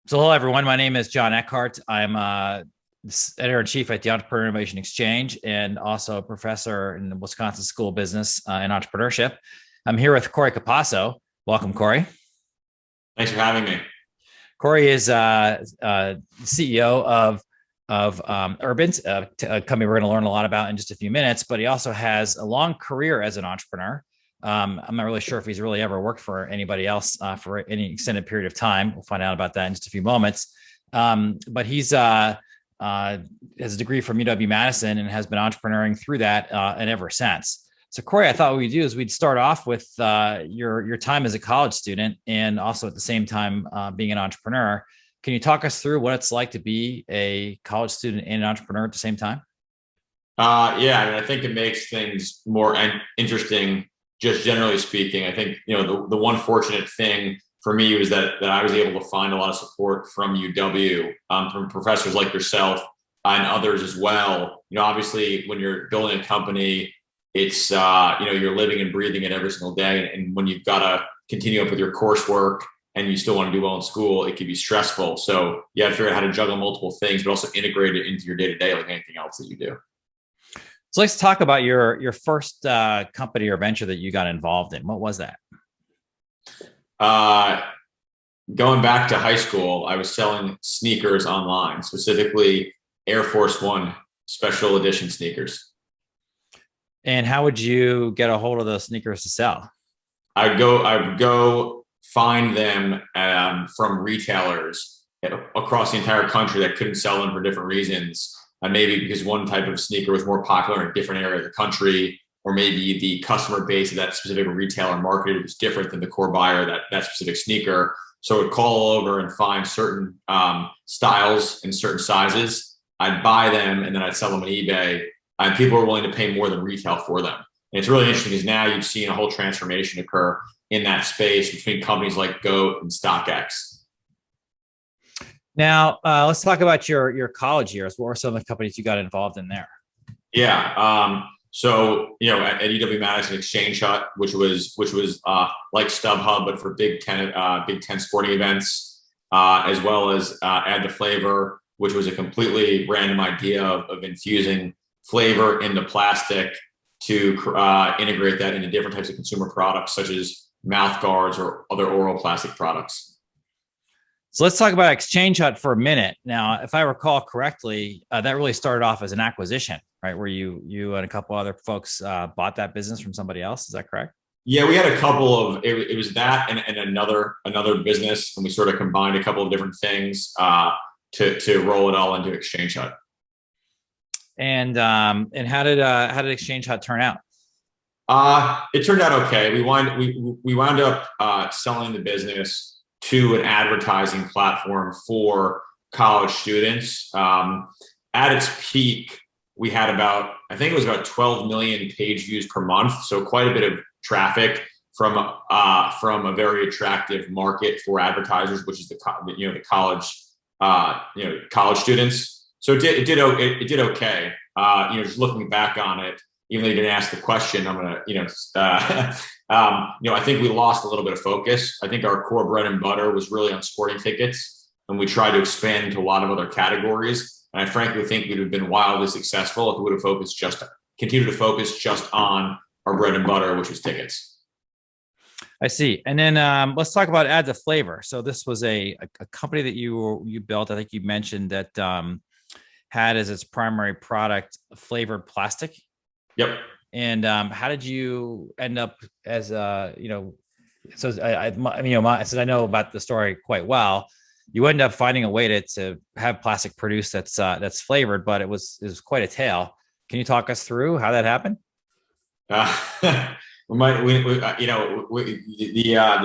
So hello, everyone. My name is Jon Eckhardt. I'm editor-in-chief at the Entrepreneur Innovation Exchange and also a professor in the Wisconsin School of Business and Entrepreneurship. I'm here with Corey Capasso. Welcome, Corey. Thanks for having me. Corey is CEO of Urbint, a company we're going to learn a lot about in just a few minutes, but he also has a long career as an entrepreneur. I'm not really sure if he's really ever worked for anybody else for any extended period of time. We'll find out about that in just a few moments. But he's has a degree from UW-Madison and has been entrepreneuring through that and ever since. So, Corey, I thought what we'd do is we'd start off with your time as a college student and also at the same time being an entrepreneur. Can you talk us through what it's like to be a college student and an entrepreneur at the same time? I think it makes things more interesting. Just generally speaking, I think the one fortunate thing for me was that I was able to find a lot of support from UW, from professors like yourself and others as well. Obviously, when you're building a company, it's you're living and breathing it every single day, and when you've got to continue up with your coursework and you still want to do well in school, it can be stressful. So you have to figure out how to juggle multiple things, but also integrate it into your day to day like anything else that you do. So let's talk about your first company or venture that you got involved in. What was that? Going back to high school, I was selling sneakers online, specifically Air Force One special edition sneakers. And how would you get a hold of those sneakers to sell? I would go find them from retailers across the entire country that couldn't sell them for different reasons. Maybe because one type of sneaker was more popular in a different area of the country, or maybe the customer base of that specific retailer market was different than the core buyer of that specific sneaker. So I would call over and find certain styles and certain sizes. I'd buy them and then I'd sell them on eBay. And people are willing to pay more than retail for them. And it's really interesting because now you've seen a whole transformation occur in that space between companies like GOAT and StockX. Now, let's talk about your college years. What were some of the companies you got involved in there? Yeah. So, at UW-Madison Exchange Hut, which was like StubHub, but for Big Ten sporting events, as well as Add the Flavor, which was a completely random idea of infusing flavor into plastic to integrate that into different types of consumer products, such as mouth guards or other oral plastic products. So let's talk about Exchange Hut for a minute. Now, if I recall correctly, that really started off as an acquisition, right? Where you and a couple other folks bought that business from somebody else. Is that correct? Yeah, we had a couple of it was that and another business, and we sort of combined a couple of different things to roll it all into Exchange Hut. And how did Exchange Hut turn out? It turned out okay. We wound up selling the business to an advertising platform for college students. At its peak, we had about 12 million page views per month. So quite a bit of traffic from a very attractive market for advertisers, which is the college students. So it did okay. Just looking back on it, even though you didn't ask the question, I'm gonna I think we lost a little bit of focus. I think our core bread and butter was really on sporting tickets, and we tried to expand into a lot of other categories. And I frankly think we'd have been wildly successful if we would have continued to focus just on our bread and butter, which was tickets. I see. And then let's talk about Add the Flavor. So this was a company that you built. I think you mentioned that had as its primary product flavored plastic. Yep. And how did you end up as So since I know about the story quite well, you end up finding a way to have plastic produced that's flavored, but it was quite a tale. Can you talk us through how that happened? The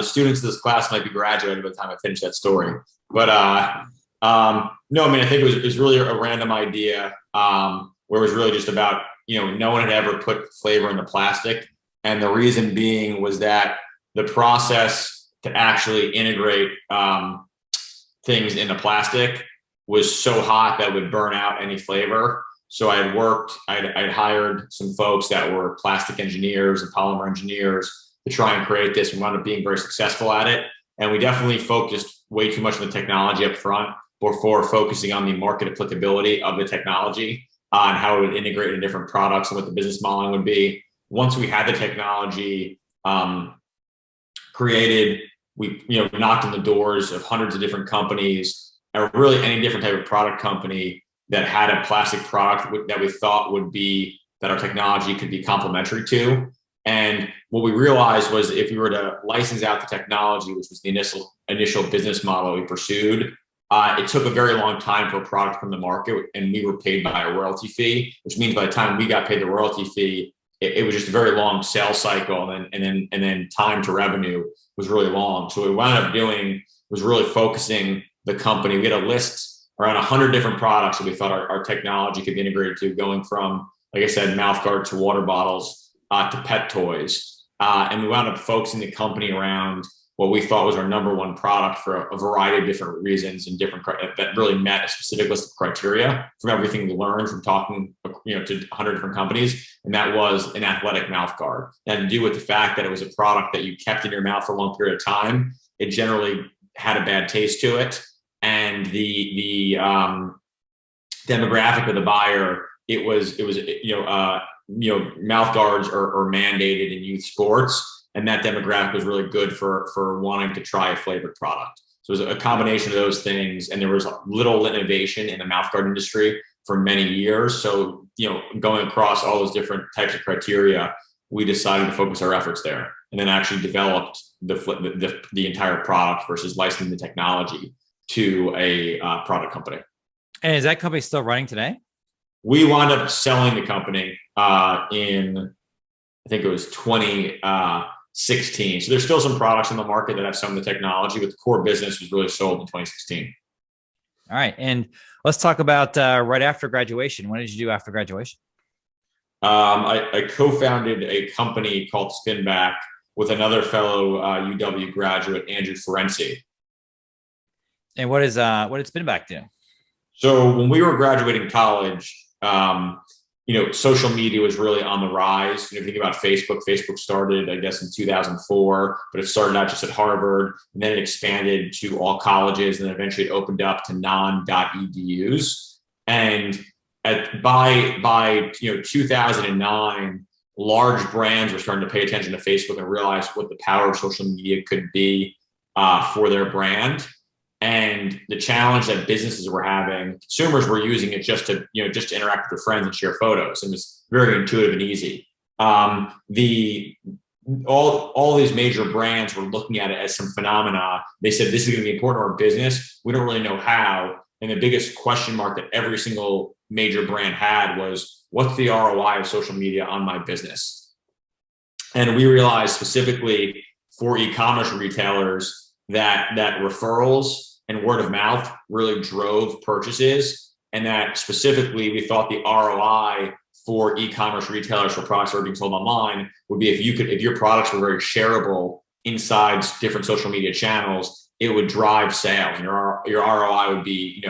students of this class might be graduated by the time I finish that story, but no, I think it was really a random idea where it was really just about no one had ever put flavor in the plastic, and the reason being was that the process to actually integrate things into plastic was so hot that would burn out any flavor. So I'd hired some folks that were plastic engineers and polymer engineers to try and create this. We wound up being very successful at it. And we definitely focused way too much of the technology up front before focusing on the market applicability of the technology and how it would integrate in different products and what the business model would be. Once we had the technology created, we knocked on the doors of hundreds of different companies, or really any different type of product company that had a plastic product that we thought would be that our technology could be complementary to. And what we realized was if we were to license out the technology, which was the initial business model we pursued, it took a very long time for a product from the market, and we were paid by a royalty fee, which means by the time we got paid the royalty fee, it was just a very long sales cycle, and then time to revenue was really long. So what we wound up doing was really focusing the company. We had a list around 100 different products that we thought our technology could be integrated to, going from, like I said, mouth guard to water bottles to pet toys. And we wound up focusing the company around what we thought was our number one product for a variety of different reasons and that really met a specific list of criteria from everything we learned from talking to 100 different companies. And that was an athletic mouth guard. That had to do with the fact that it was a product that you kept in your mouth for a long period of time. It generally had a bad taste to it. And the demographic of the buyer, it was mouth guards are mandated in youth sports, and that demographic was really good for wanting to try a flavored product. So it was a combination of those things, and there was little innovation in the mouth guard industry for many years. So going across all those different types of criteria, we decided to focus our efforts there, and then actually developed the entire product versus licensing the technology to a product company. And is that company still running today? We wound up selling the company in, I think it was 2016. So there's still some products in the market that have some of the technology, but the core business was really sold in 2016. All right. And let's talk about right after graduation. What did you do after graduation? I co-founded a company called Spinback with another fellow UW graduate, Andrew Ferenczi. And what did Spinback do? So when we were graduating college, social media was really on the rise. If you think about Facebook started, I guess, in 2004, but it started out just at Harvard, and then it expanded to all colleges, and then eventually it opened up to non.edus. And by 2009, large brands were starting to pay attention to Facebook and realize what the power of social media could be for their brand. And the challenge that businesses were having, consumers were using it just to interact with their friends and share photos. And it was very intuitive and easy. All these major brands were looking at it as some phenomena. They said, this is going to be important to our business. We don't really know how. And the biggest question mark that every single major brand had was, what's the ROI of social media on my business? And we realized specifically for e-commerce retailers that referrals and word of mouth really drove purchases, and that specifically we thought the ROI for e-commerce retailers for products that are being sold online would be if your products were very shareable inside different social media channels, it would drive sales, and your ROI would be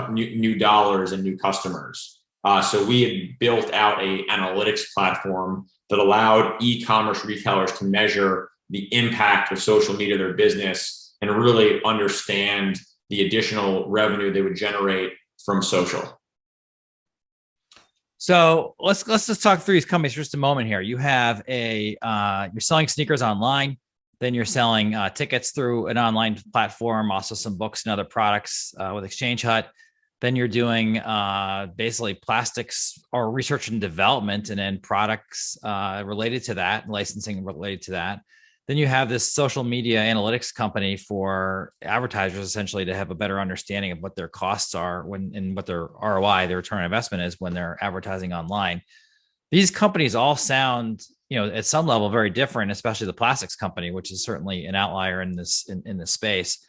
new dollars and new customers. So we had built out a analytics platform that allowed e-commerce retailers to measure the impact of social media to their business and really understand the additional revenue they would generate from social. So let's just talk through these companies for just a moment here. You have you're selling sneakers online, then you're selling tickets through an online platform, also some books and other products with Exchange Hut. Then you're doing basically plastics or research and development, and then products related to that, licensing related to that. Then you have this social media analytics company for advertisers, essentially, to have a better understanding of what their costs are and what their ROI, their return on investment, is when they're advertising online. These companies all sound, at some level, very different, especially the plastics company, which is certainly an outlier in this space.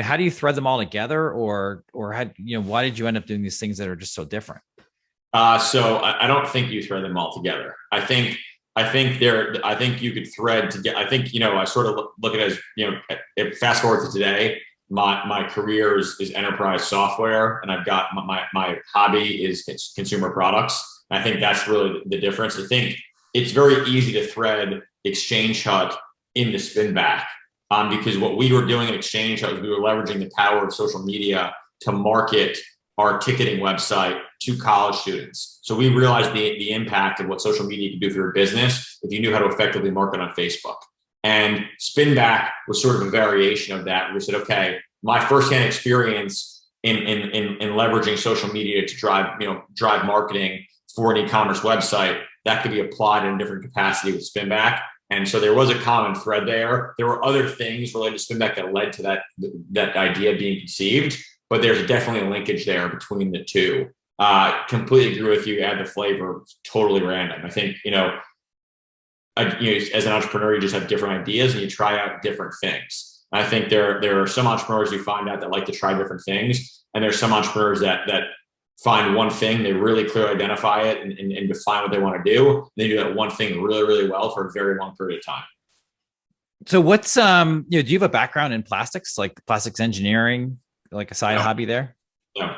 How do you thread them all together, or why did you end up doing these things that are just so different? So I don't think you thread them all together. I think you could thread together. I think, I sort of look at it as, fast forward to today, my career is enterprise software, and I've got my hobby is consumer products. I think that's really the difference. I think it's very easy to thread Exchange Hut into Spinback. because what we were doing at Exchange was we were leveraging the power of social media to market our ticketing website to college students. So we realized the impact of what social media could do for your business if you knew how to effectively market on Facebook. And Spinback was sort of a variation of that. We said, okay, my firsthand experience in leveraging social media to drive marketing for an e-commerce website, that could be applied in a different capacity with Spinback. And so there was a common thread there. There were other things related to Spinback that led to that idea being conceived, but there's definitely a linkage there between the two. Completely agree with you. Add the flavor, totally random. I think, as an entrepreneur, you just have different ideas and you try out different things. I think there are some entrepreneurs you find out that like to try different things, and there's some entrepreneurs that find one thing, they really clearly identify it and define what they want to do. They do that one thing really, really well for a very long period of time. So what's, do you have a background in plastics, like plastics engineering, like a side hobby there? No.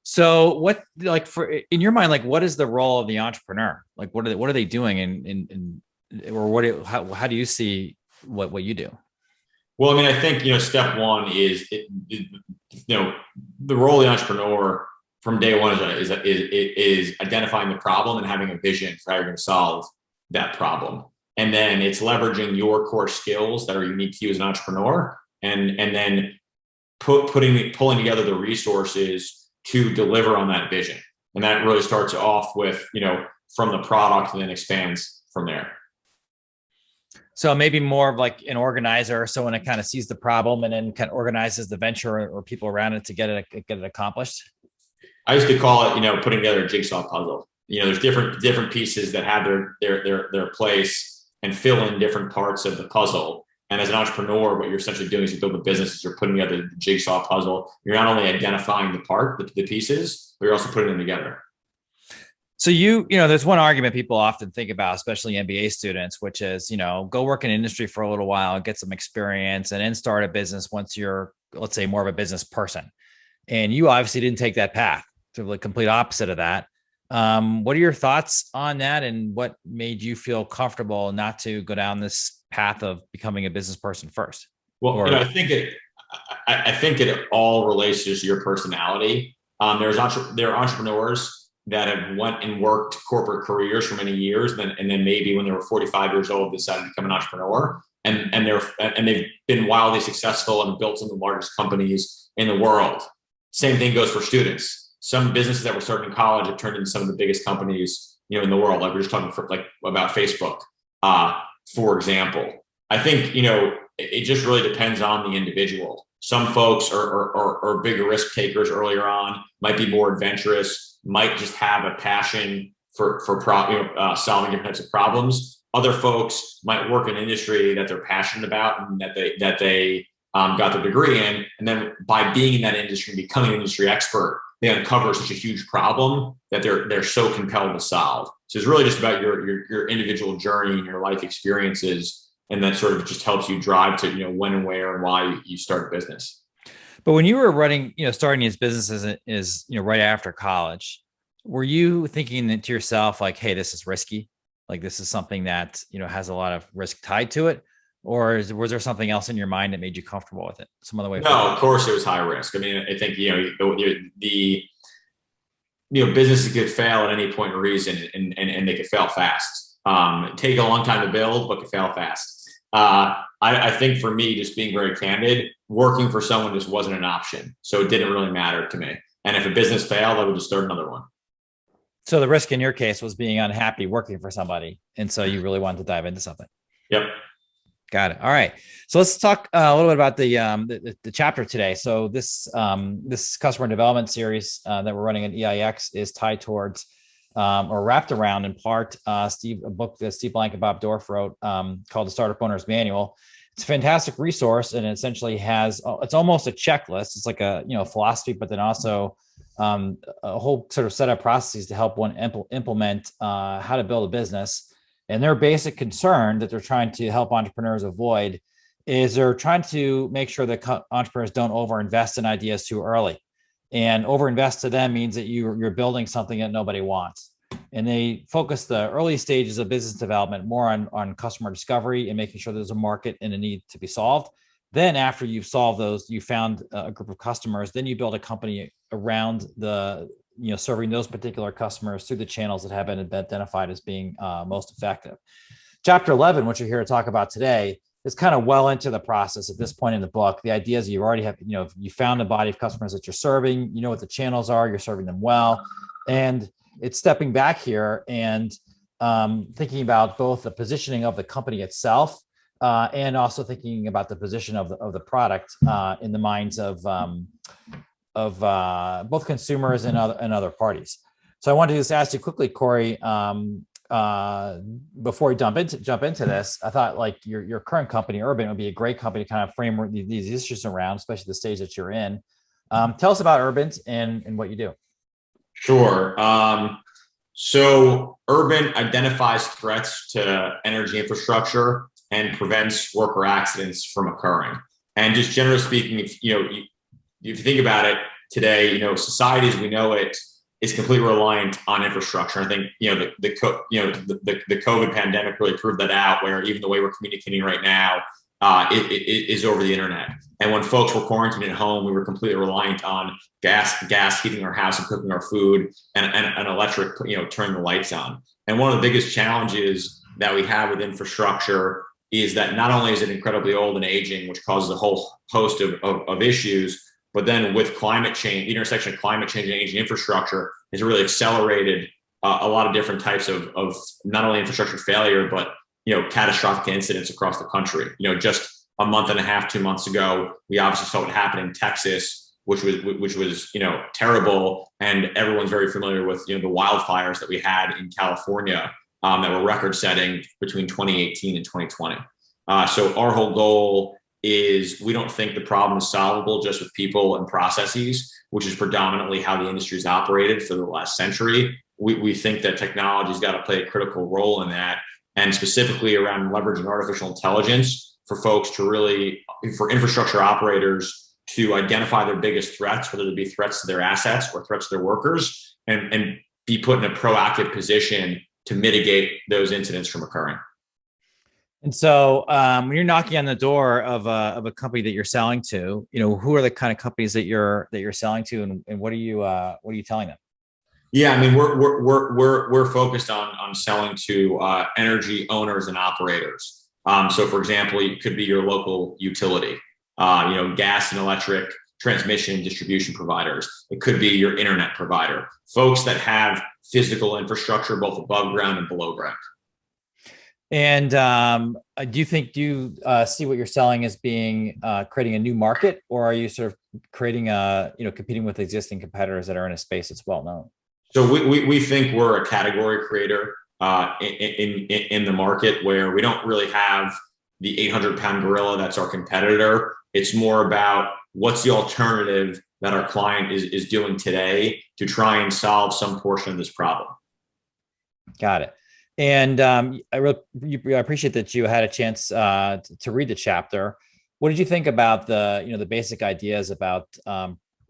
So what, like in your mind, like what is the role of the entrepreneur? Like what are they doing how do you see what you do? Well, I mean, I think, step one is, the role of the entrepreneur from day one is identifying the problem and having a vision for how you're going to solve that problem. And then it's leveraging your core skills that are unique to you as an entrepreneur, and then pulling together the resources to deliver on that vision. And that really starts off with, from the product and then expands from there. So maybe more of like an organizer, someone that kind of sees the problem and then kind of organizes the venture or people around it to get it accomplished. I used to call it, putting together a jigsaw puzzle. There's different pieces that have their place and fill in different parts of the puzzle. And as an entrepreneur, what you're essentially doing is you build a business, you're putting together the jigsaw puzzle. You're not only identifying the pieces, but you're also putting them together. So there's one argument people often think about, especially MBA students, which is, go work in industry for a little while, get some experience, and then start a business once you're, let's say, more of a business person. And you obviously didn't take that path, to the complete opposite of that. What are your thoughts on that, and what made you feel comfortable not to go down this path of becoming a business person first? Well, I think it all relates to your personality. There are entrepreneurs that have went and worked corporate careers for many years, and then maybe when they were 45 years old, decided to become an entrepreneur, and they've been wildly successful and built some of the largest companies in the world. Same thing goes for students. Some businesses that were started in college have turned into some of the biggest companies, in the world. Like we're just talking about Facebook, for example. I think, it just really depends on the individual. Some folks are bigger risk takers earlier on, might be more adventurous, might just have a passion for solving different types of problems. Other folks might work in an industry that they're passionate about and that they got their degree in, and then by being in that industry and becoming an industry expert, they uncover such a huge problem that they're so compelled to solve. So it's really just about your individual journey and your life experiences, and that sort of just helps you drive to when and where and why you start a business. But when you were starting these businesses is right after college, were you thinking to yourself like, hey, this is risky, like this is something that has a lot of risk tied to it? Or was there something else in your mind that made you comfortable with it? Some other way? No, of course it was high risk. I mean, I think businesses could fail at any point in reason, and they could fail fast. Take a long time to build, but could fail fast. I think for me, just being very candid, working for someone just wasn't an option. So it didn't really matter to me. And if a business failed, I would just start another one. So the risk in your case was being unhappy working for somebody, and so you really wanted to dive into something. Yep. Got it. All right. So let's talk a little bit about the chapter today. So this customer development series that we're running at EIX is tied towards or wrapped around in part a book that Steve Blank and Bob Dorf wrote called The Startup Owner's Manual. It's a fantastic resource, and it essentially has it's almost a checklist. It's like a philosophy, but then also a whole sort of set of processes to help one implement how to build a business. And their basic concern that they're trying to help entrepreneurs avoid is they're trying to make sure that entrepreneurs don't overinvest in ideas too early. And overinvest to them means that you're building something that nobody wants. and they focus the early stages of business development more on customer discovery and making sure there's a market and a need to be solved. Then after you've solved those, you found a group of customers, then you build a company around serving those particular customers through the channels that have been identified as being most effective. Chapter 11, which you're here to talk about today, is kind of well into the process at this point in the book. The idea is you already have, you found a body of customers that you're serving, you know what the channels are, you're serving them well. And it's stepping back here and thinking about both the positioning of the company itself and also thinking about the position of the product in the minds of both consumers and other parties. So I wanted to just ask you quickly, Corey, before we jump into this, I thought like your current company, Urbint, would be a great company to kind of frame these issues around, especially the stage that you're in. Tell us about Urbint and what you do. Sure. So Urbint identifies threats to energy infrastructure and prevents worker accidents from occurring. And just generally speaking, if you think about it today, society as we know it is completely reliant on infrastructure. I think the COVID pandemic really proved that out, where even the way we're communicating right now it is over the internet. And when folks were quarantined at home, we were completely reliant on gas heating our house and cooking our food, and electric, turning the lights on. And one of the biggest challenges that we have with infrastructure is that not only is it incredibly old and aging, which causes a whole host of issues, but then with climate change, the intersection of climate change and aging infrastructure has really accelerated a lot of different types of not only infrastructure failure, but catastrophic incidents across the country. Just a month and a half, 2 months ago, we obviously saw what happened in Texas, which was terrible, and everyone's very familiar with the wildfires that we had in California that were record-setting between 2018 and 2020. So our whole goal is, we don't think the problem is solvable just with people and processes, which is predominantly how the industry has operated for the last century. We think that technology's got to play a critical role in that, and specifically around leveraging artificial intelligence for folks to for infrastructure operators to identify their biggest threats, whether it be threats to their assets or threats to their workers, and be put in a proactive position to mitigate those incidents from occurring. And so when you're knocking on the door of a company that you're selling to, who are the kind of companies that you're selling to, and what are you telling them? Yeah, I mean, we're focused on selling to energy owners and operators. So, for example, it could be your local utility, gas and electric transmission distribution providers. It could be your internet provider, folks that have physical infrastructure both above ground and below ground. And do you see what you're selling as being creating a new market, or are you sort of creating competing with existing competitors that are in a space that's well known? So we think we're a category creator in the market, where we don't really have the 800-pound gorilla that's our competitor. It's more about what's the alternative that our client is doing today to try and solve some portion of this problem. Got it. And I appreciate that you had a chance to read the chapter. What did you think about the basic ideas about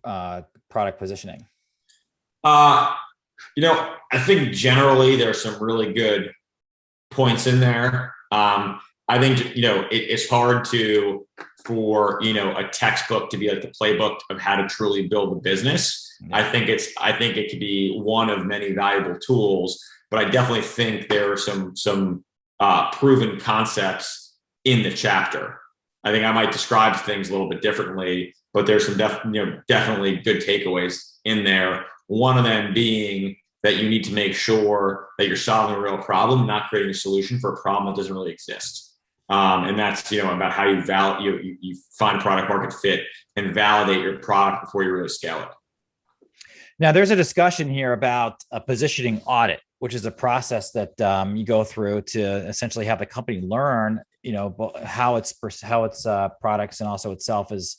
product positioning? I think generally there's some really good points in there. I think it's hard for a textbook to be like the playbook of how to truly build a business. Yeah. I think it could be one of many valuable tools. But I definitely think there are some proven concepts in the chapter. I think I might describe things a little bit differently, but there's some definitely good takeaways in there. One of them being that you need to make sure that you're solving a real problem, not creating a solution for a problem that doesn't really exist. And that's about how you find product market fit and validate your product before you really scale it. Now, there's a discussion here about a positioning audit, which is a process that you go through to essentially have the company learn, how its products and also itself is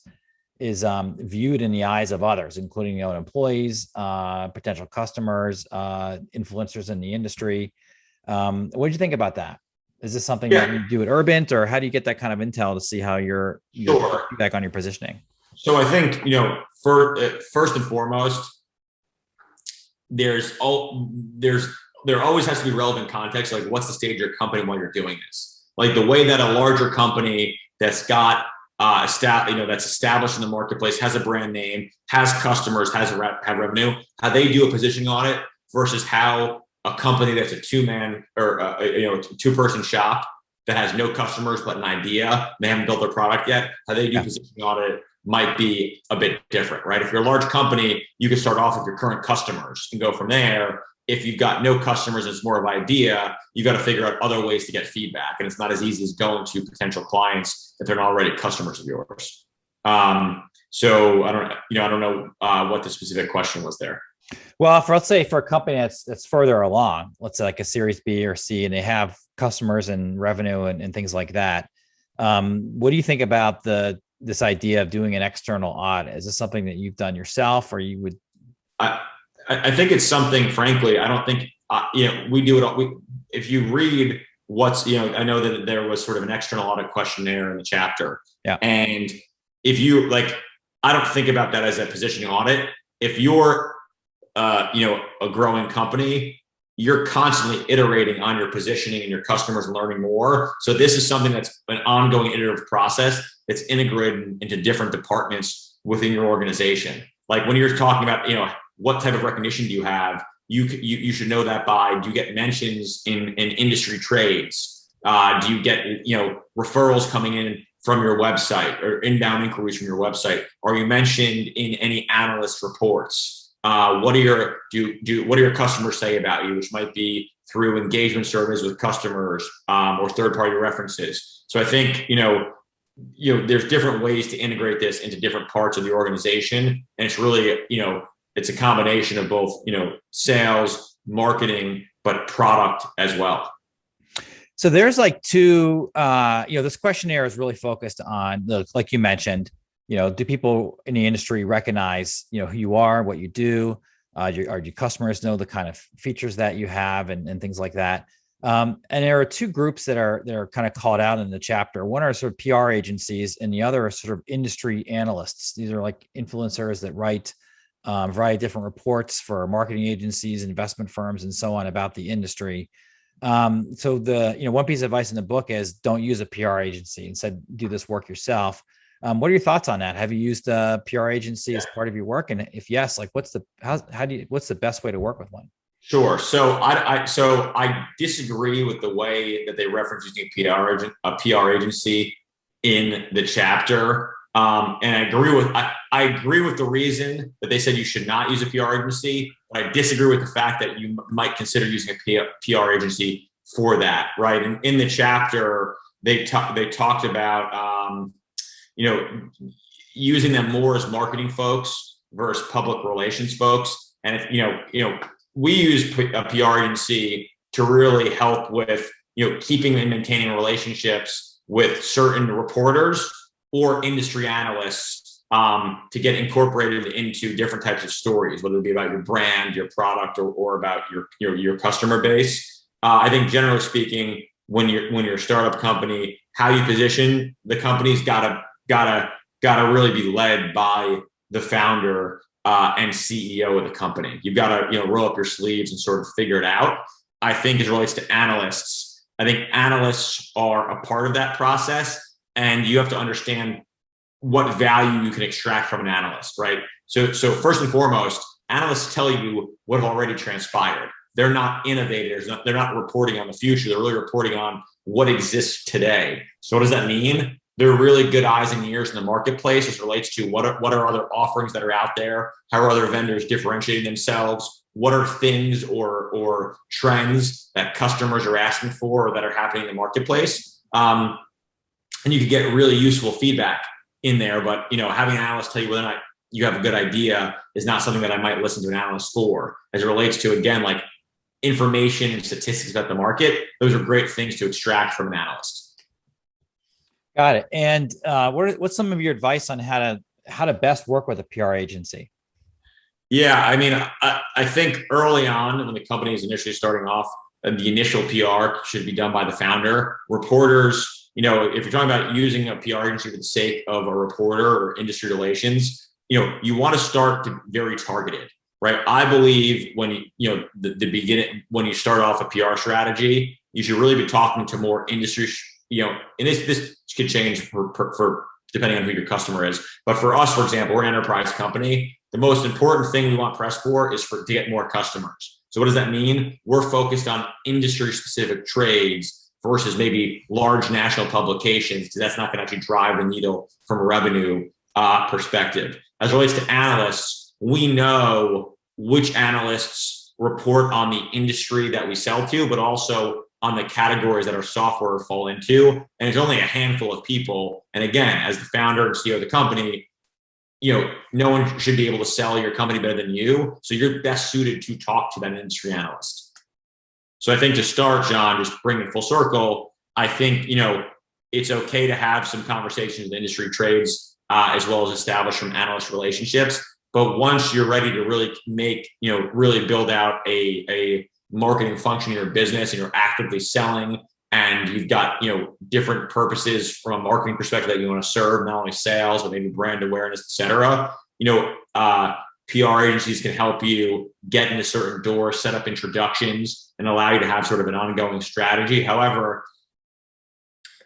viewed in the eyes of others, including employees, potential customers, influencers in the industry. What do you think about that? Is this something that you do at Urbint, or how do you get that kind of intel to see how your feedback on your positioning? So I think first and foremost, there's there always has to be relevant context. Like, what's the stage of your company while you're doing this? Like the way that a larger company that's got that's established in the marketplace, has a brand name, has customers, have revenue, how they do a positioning audit versus how a company that's a two-man or two-person shop that has no customers but an idea, they haven't built their product yet, how they do positioning audit might be a bit different, right? If you're a large company, you can start off with your current customers and go from there. If you've got no customers, it's more of an idea, you've got to figure out other ways to get feedback. And it's not as easy as going to potential clients if they're not already customers of yours. So I don't know what the specific question was there. Well, let's say for a company that's further along, let's say like a Series B or C, and they have customers and revenue and things like that. What do you think about this idea of doing an external audit? Is this something that you've done yourself, or you would? I think it's something, frankly, I don't think, we do it all. If you read I know that there was sort of an external audit questionnaire in the chapter. Yeah. And if you I don't think about that as a positioning audit. If you're, a growing company, you're constantly iterating on your positioning and your customers learning more. So this is something that's an ongoing iterative process that's integrated into different departments within your organization. Like when you're talking about, what type of recognition do you have? You should know that by, do you get mentions in industry trades? Do you get, referrals coming in from your website or inbound inquiries from your website? Are you mentioned in any analyst reports? What do your customers say about you, which might be through engagement surveys with customers or third-party references? So I think, there's different ways to integrate this into different parts of the organization. And it's really, it's a combination of both, sales, marketing, but product as well. So there's two, this questionnaire is really focused on like you mentioned, do people in the industry recognize, who you are, what you do? Do your customers know the kind of features that you have and things like that? And there are two groups that are kind of called out in the chapter. One are sort of PR agencies, and the other are sort of industry analysts. These are like influencers that write a variety of different reports for marketing agencies, investment firms, and so on about the industry. So one piece of advice in the book is don't use a PR agency. Instead, do this work yourself. What are your thoughts on that? Have you used a PR agency as part of your work? And if yes, what's the best way to work with one? Sure. So I disagree with the way that they reference using a PR agency in the chapter. And I agree with the reason that they said you should not use a PR agency, but I disagree with the fact that you might consider using a PR agency for that, right? And in the chapter, they talked about, using them more as marketing folks versus public relations folks. And if, we use a PR agency to really help with, keeping and maintaining relationships with certain reporters or industry analysts to get incorporated into different types of stories, whether it be about your brand, your product, or about your customer base. I think generally speaking, when you're a startup company, how you position the company's gotta really be led by the founder and CEO of the company. You've got to roll up your sleeves and sort of figure it out. I think as it relates to analysts, I think analysts are a part of that process, and you have to understand what value you can extract from an analyst, right? So first and foremost, analysts tell you what have already transpired. They're not innovators. They're not reporting on the future. They're really reporting on what exists today. So what does that mean? They're really good eyes and ears in the marketplace as it relates to what are other offerings that are out there? How are other vendors differentiating themselves? What are things or trends that customers are asking for or that are happening in the marketplace? And you could get really useful feedback in there, but having an analyst tell you whether or not you have a good idea is not something that I might listen to an analyst for. As it relates to, again, like information and statistics about the market, those are great things to extract from an analyst. Got it. And what's some of your advice on how to best work with a PR agency? Yeah, I mean, I think early on when the company is initially starting off, the initial PR should be done by the founder. Reporters, if you're talking about using a PR agency for the sake of a reporter or industry relations, you want to start very targeted. right? I believe when the beginning, when you start off a PR strategy, you should really be talking to more industry, and this could change for depending on who your customer is. But for us, for example, we're an enterprise company. The most important thing we want press for is to get more customers. So what does that mean? We're focused on industry specific trades versus maybe large national publications, because that's not going to actually drive the needle from a revenue perspective. As it relates to analysts, we know which analysts report on the industry that we sell to, but also on the categories that our software fall into. And it's only a handful of people. And again, as the founder and CEO of the company, no one should be able to sell your company better than you. So you're best suited to talk to that industry analyst. So I think to start, John, just bring it full circle, I think, it's okay to have some conversations with industry trades, as well as establish some analyst relationships. But once you're ready to really really build out a marketing function in your business, and you're actively selling, and you've got different purposes from a marketing perspective that you want to serve, not only sales but maybe brand awareness, etc. PR agencies can help you get into certain doors, set up introductions, and allow you to have sort of an ongoing strategy. However,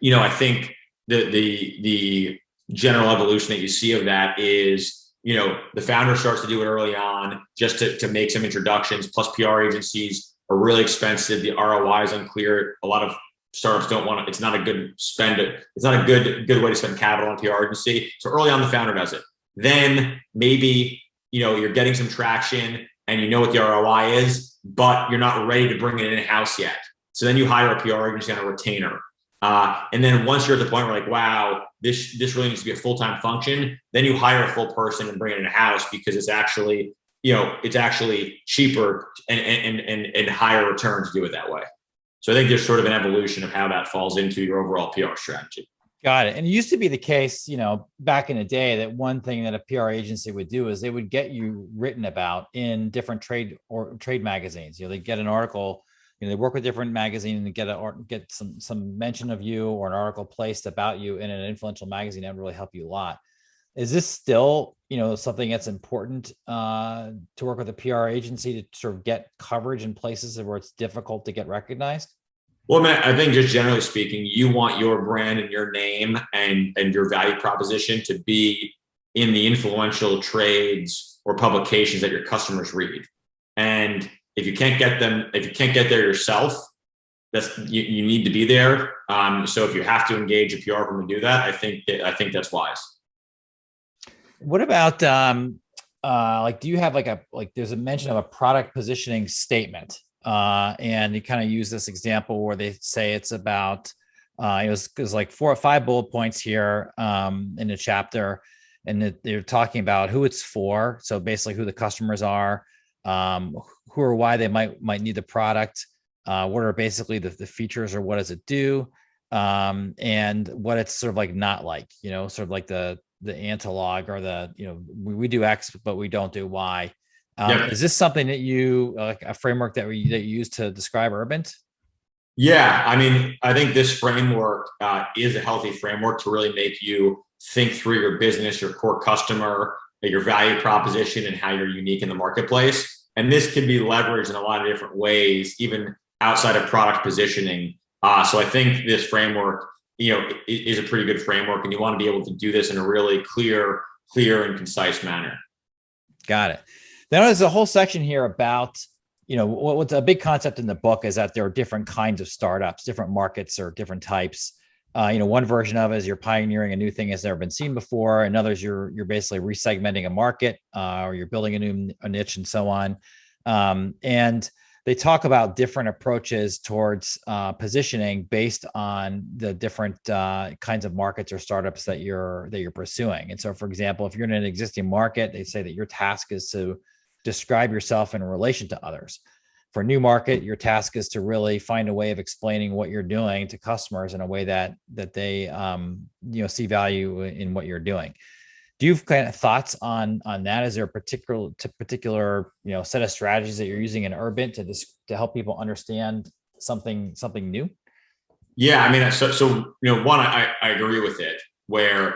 I think the general evolution that you see of that is, the founder starts to do it early on just to make some introductions. Plus, PR agencies are really expensive. The ROI is unclear. A lot of startups don't want to. It's not a good spend. It's not a good way to spend capital on PR agency. So early on, the founder does it. Then maybe you're getting some traction and you know what the ROI is, but you're not ready to bring it in-house yet. So then you hire a PR agency on a retainer. And then once you're at the point where wow, this really needs to be a full-time function, then you hire a full person and bring it in-house, because it's actually cheaper and higher returns to do it that way. So I think there's sort of an evolution of how that falls into your overall PR strategy. Got it. And it used to be the case, back in the day, that one thing that a PR agency would do is they would get you written about in different trade magazines. They get an article. They work with different magazines and get some mention of you, or an article placed about you in an influential magazine. That would really help you a lot. Is this still, something that's important to work with a PR agency to sort of get coverage in places where it's difficult to get recognized? Well, man, I think just generally speaking, you want your brand and your name and your value proposition to be in the influential trades or publications that your customers read. And if you can't get there yourself, you need to be there. So if you have to engage a PR firm to do that, I think that's wise. What about do you have there's a mention of a product positioning statement, and you kind of use this example where they say it's about it was like 4 or 5 bullet points here in the chapter, and they're talking about who it's for. So basically, who the customers are, who or why they might need the product, what are basically the features, or what does it do, and what it's sort of like not like, sort of like the analog, or we do X but we don't do Y. Is this something that you a framework that you use to describe Urbint? Yeah, I think this framework is a healthy framework to really make you think through your business, your core customer, your value proposition, and how you're unique in the marketplace. And this can be leveraged in a lot of different ways, even outside of product positioning. So I think this framework, is a pretty good framework, and you want to be able to do this in a really clear and concise manner. Got it. Then there's a whole section here about, what's a big concept in the book is that there are different kinds of startups, different markets, or different types. One version of it is you're pioneering a new thing that's never been seen before. And others, you're basically resegmenting a market, or you're building a niche, and so on. And they talk about different approaches towards positioning based on the different kinds of markets or startups that you're pursuing. And so, for example, if you're in an existing market, they say that your task is to describe yourself in relation to others. For a new market, your task is to really find a way of explaining what you're doing to customers in a way that they see value in what you're doing. Do you have kind of thoughts on that? Is there a particular set of strategies that you're using in Urbint to help people understand something new? Yeah, so one, I agree with it. Where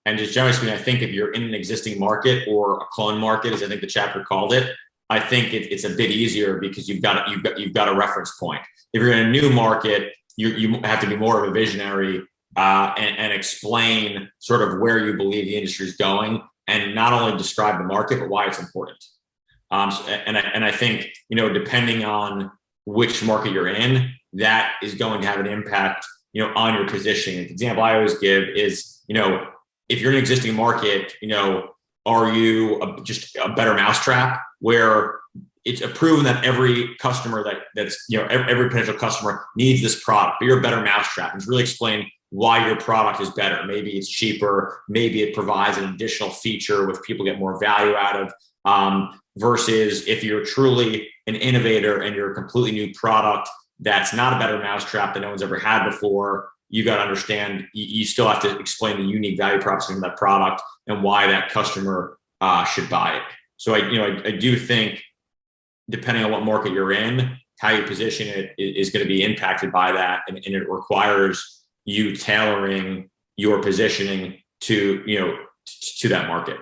And just generally speaking, I think if you're in an existing market or a clone market, as I think the chapter called it, I think it's a bit easier because you've got a reference point. If you're in a new market, you have to be more of a visionary and explain sort of where you believe the industry is going, and not only describe the market but why it's important. And I think, depending on which market you're in, that is going to have an impact, on your positioning. The example I always give is, if you're in an existing market, are you just a better mousetrap where it's proven that every customer that's every potential customer needs this product, but you're a better mousetrap, and really explain why your product is better. Maybe it's cheaper, maybe it provides an additional feature which people get more value out of, versus if you're truly an innovator and you're a completely new product that's not a better mousetrap that no one's ever had before. You got to understand, you still have to explain the unique value proposition of that product and why that customer should buy it. So I do think, depending on what market you're in, how you position it is going to be impacted by that, and it requires you tailoring your positioning to that market.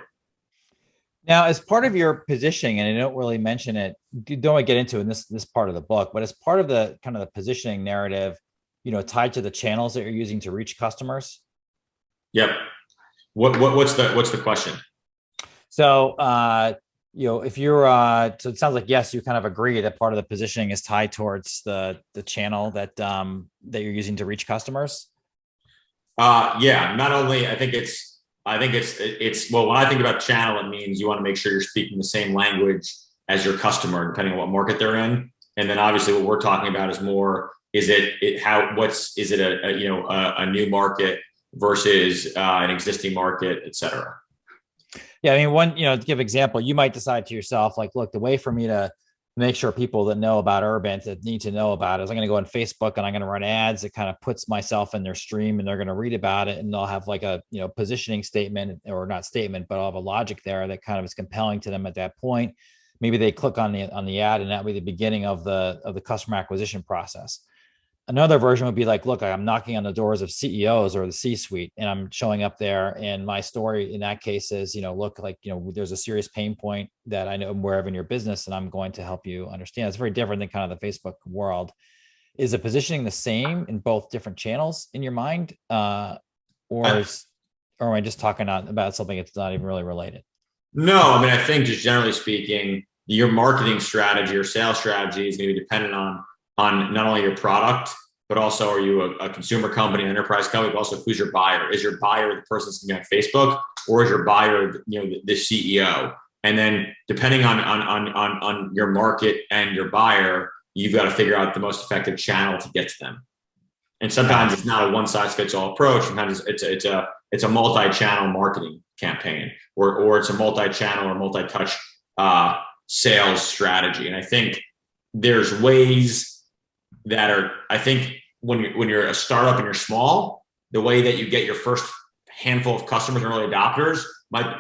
Now, as part of your positioning, and I don't really mention it, don't want to get into it in this part of the book, but as part of the kind of the positioning narrative, tied to the channels that you're using to reach customers. Yep. What's the question? So, if you're, so it sounds like, yes, you kind of agree that part of the positioning is tied towards the channel that you're using to reach customers. Yeah. Not only, I think it's well, when I think about channel, it means you want to make sure you're speaking the same language as your customer, depending on what market they're in. And then obviously what we're talking about is more, is it a new market versus an existing market, et cetera. Yeah. I mean, to give example, you might decide to yourself, like, look, the way for me to make sure people that know about Urbint, that need to know about it, is I'm going to go on Facebook and I'm going to run ads that kind of puts myself in their stream, and they're going to read about it, and they'll have like a, positioning statement, or not statement, but I'll have a logic there that kind of is compelling to them at that point. Maybe they click on the ad, and that would be the beginning of the customer acquisition process. Another version would be like, look, I'm knocking on the doors of CEOs or the C-suite, and I'm showing up there. And my story in that case is, look, like, there's a serious pain point that I know wherever in your business, and I'm going to help you understand. It's very different than kind of the Facebook world. Is the positioning the same in both different channels in your mind? Or am I just talking about something that's not even really related? No, I mean, I think just generally speaking, your marketing strategy or sales strategy is going to be dependent on not only your product, but also, are you a consumer company, an enterprise company, but also who's your buyer? Is your buyer the person that's going to be on Facebook, or is your buyer, the CEO? And then depending on your market and your buyer, you've got to figure out the most effective channel to get to them. And sometimes it's not a one size fits all approach. Sometimes it's a multi-channel marketing campaign, or it's a multi-channel or multi-touch sales strategy. And I think there's ways that are, I think when you're a startup and you're small, the way that you get your first handful of customers and early adopters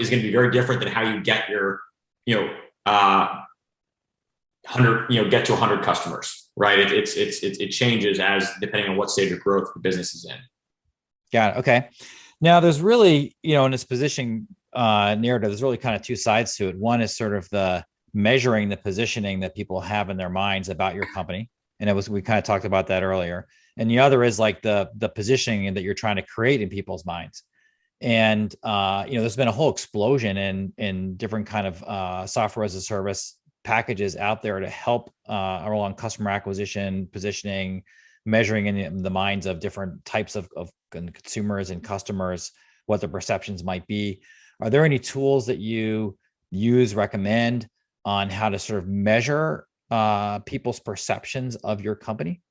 is going to be very different than how you get your, 100, get to 100 customers, right? It changes as depending on what stage of growth the business is in. Got it. Okay. Now there's really, in this positioning narrative, there's really kind of two sides to it. One is sort of the measuring the positioning that people have in their minds about your company. And we kind of talked about that earlier. And the other is like the positioning that you're trying to create in people's minds. And, there's been a whole explosion in different kind of software as a service packages out there to help along customer acquisition, positioning, measuring in the minds of different types of consumers and customers, what the perceptions might be. Are there any tools that you recommend on how to sort of measure people's perceptions of your company?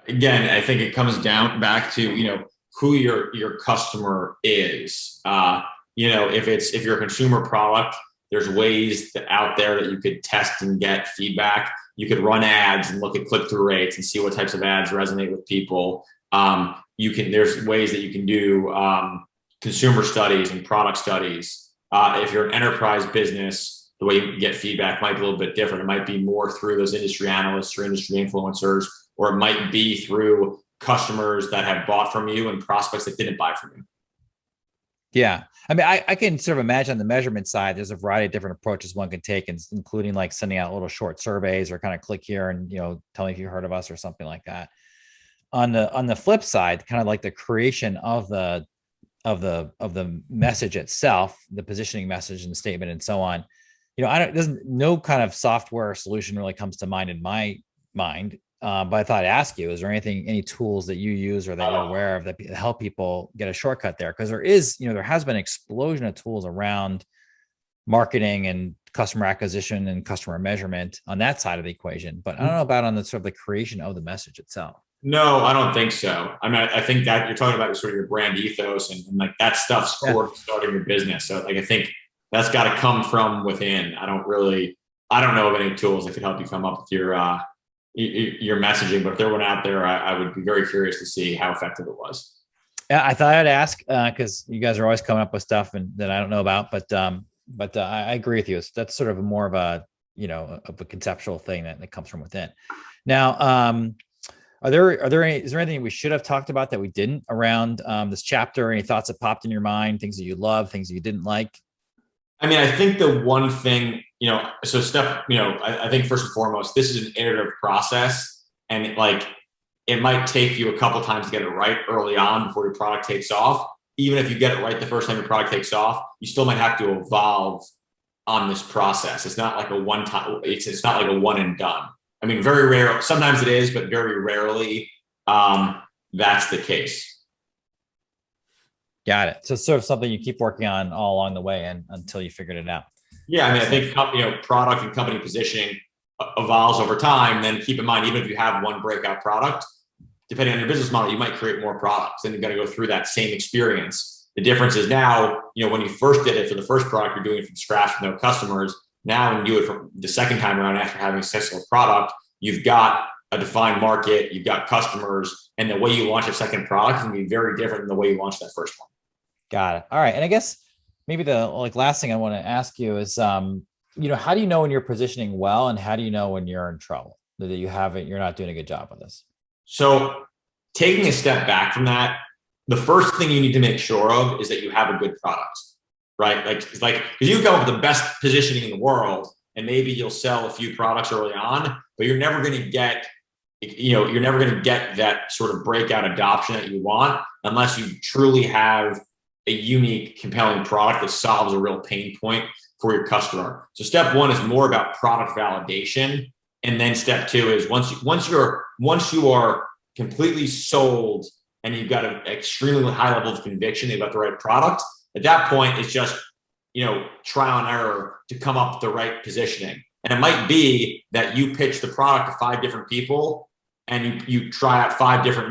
Again, I think it comes back to, who your customer is. If you're a consumer product, there's ways out there that you could test and get feedback. You could run ads and look at click-through rates and see what types of ads resonate with people. There's ways that you can do consumer studies and product studies. If you're an enterprise business, the way you get feedback might be a little bit different. It might be more through those industry analysts or industry influencers, or it might be through customers that have bought from you and prospects that didn't buy from you. Yeah. I mean, I can sort of imagine on the measurement side, there's a variety of different approaches one can take, including like sending out little short surveys or kind of click here and, tell me if you heard of us or something like that. On the flip side, kind of like the creation of the message itself, the positioning message and the statement and so on. No kind of software solution really comes to mind in my mind. But I thought I'd ask you, is there any tools that you use or that you're aware of that help people get a shortcut there? Because there has been an explosion of tools around marketing and customer acquisition and customer measurement on that side of the equation. But I don't know about on the sort of the creation of the message itself. No, I don't think so. I mean, I think that you're talking about sort of your brand ethos and like that stuff's core to starting your business. So like, I think that's got to come from within. I don't know of any tools that could help you come up with your messaging, but if there were one out there, I would be very curious to see how effective it was. Yeah, I thought I'd ask because you guys are always coming up with stuff that I don't know about, but I agree with you. That's sort of more of a conceptual thing that comes from within. Now, is there anything we should have talked about that we didn't around this chapter? Any thoughts that popped in your mind? Things that you love, things that you didn't like? I mean, I think the one thing, so I think first and foremost, this is an iterative process, and it might take you a couple times to get it right early on before your product takes off. Even if you get it right the first time your product takes off, you still might have to evolve on this process. It's not like a one-time, it's not like a one and done. I mean, very rare, sometimes it is, but very rarely that's the case. Got it. So it's sort of something you keep working on all along the way and until you figured it out. Yeah, I mean, I think product and company positioning evolves over time. Then keep in mind, even if you have one breakout product, depending on your business model, you might create more products. Then you've got to go through that same experience. The difference is now, when you first did it for the first product, you're doing it from scratch with no customers. Now, when you do it from the second time around after having a successful product, you've got a defined market, you've got customers, and the way you launch a second product can be very different than the way you launched that first one. Got it. All right. And I guess maybe the last thing I want to ask you is, how do you know when you're positioning well, and how do you know when you're in trouble, that you're not doing a good job with this? So taking a step back from that, the first thing you need to make sure of is that you have a good product, right? Because you go with the best positioning in the world, and maybe you'll sell a few products early on, but you're never going to get that sort of breakout adoption that you want unless you truly have a unique, compelling product that solves a real pain point for your customer. So step one is more about product validation. And then step two is once you are completely sold and you've got an extremely high level of conviction about the right product, at that point, it's just, trial and error to come up with the right positioning. And it might be that you pitch the product to 5 different people and you try out 5 different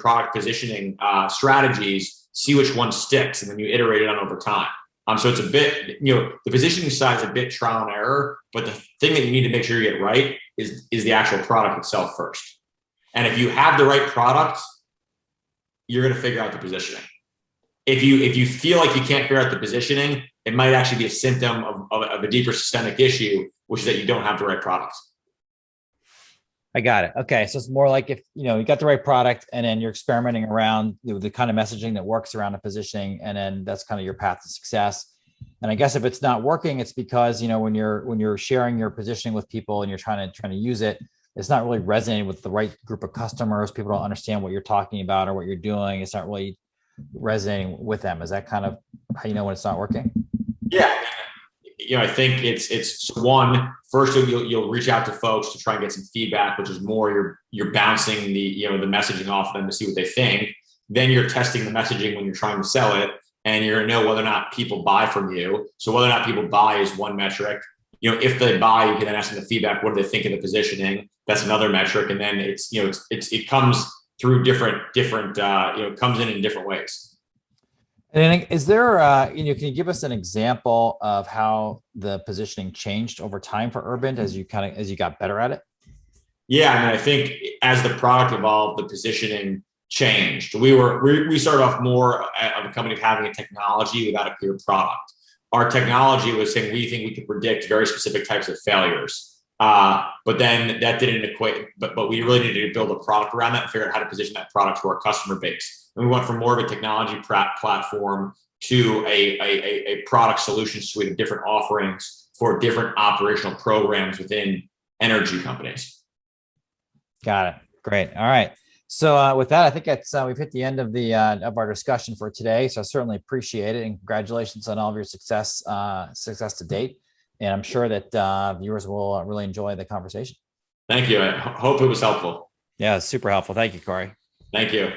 product positioning strategies, see which one sticks, and then you iterate it on over time. So it's a bit, the positioning side is a bit trial and error, but the thing that you need to make sure you get right is the actual product itself first. And if you have the right product, you're going to figure out the positioning. If you feel like you can't figure out the positioning, it might actually be a symptom of a deeper systemic issue, which is that you don't have the right product. I got it. Okay. So it's more like if, you got the right product and then you're experimenting around the kind of messaging that works around the positioning, and then that's kind of your path to success. And I guess if it's not working, it's because, when you're sharing your positioning with people and you're trying to use it, it's not really resonating with the right group of customers. People don't understand what you're talking about or what you're doing. It's not really resonating with them. Is that kind of how you know when it's not working? Yeah. I think it's one, first you'll reach out to folks to try and get some feedback, which is more you're bouncing the messaging off them to see what they think. Then you're testing the messaging when you're trying to sell it, and you're going to know whether or not people buy from you. So whether or not people buy is one metric. If they buy, you can then ask them the feedback. What do they think of the positioning? That's another metric. And then it comes through different comes in different ways. And is there, can you give us an example of how the positioning changed over time for Urbint as you got better at it? Yeah, I mean, I think as the product evolved, the positioning changed. We started off more of a company of having a technology without a clear product. Our technology was saying we think we could predict very specific types of failures. But then that didn't equate, but we really needed to build a product around that and figure out how to position that product to our customer base. And we went from more of a technology platform to a product solution suite of different offerings for different operational programs within energy companies. Got it. Great. All right. So with that, I think that's we've hit the end of the of our discussion for today. So I certainly appreciate it, and congratulations on all of your success to date. And I'm sure that viewers will really enjoy the conversation. Thank you. I hope it was helpful. Yeah, super helpful. Thank you, Corey. Thank you.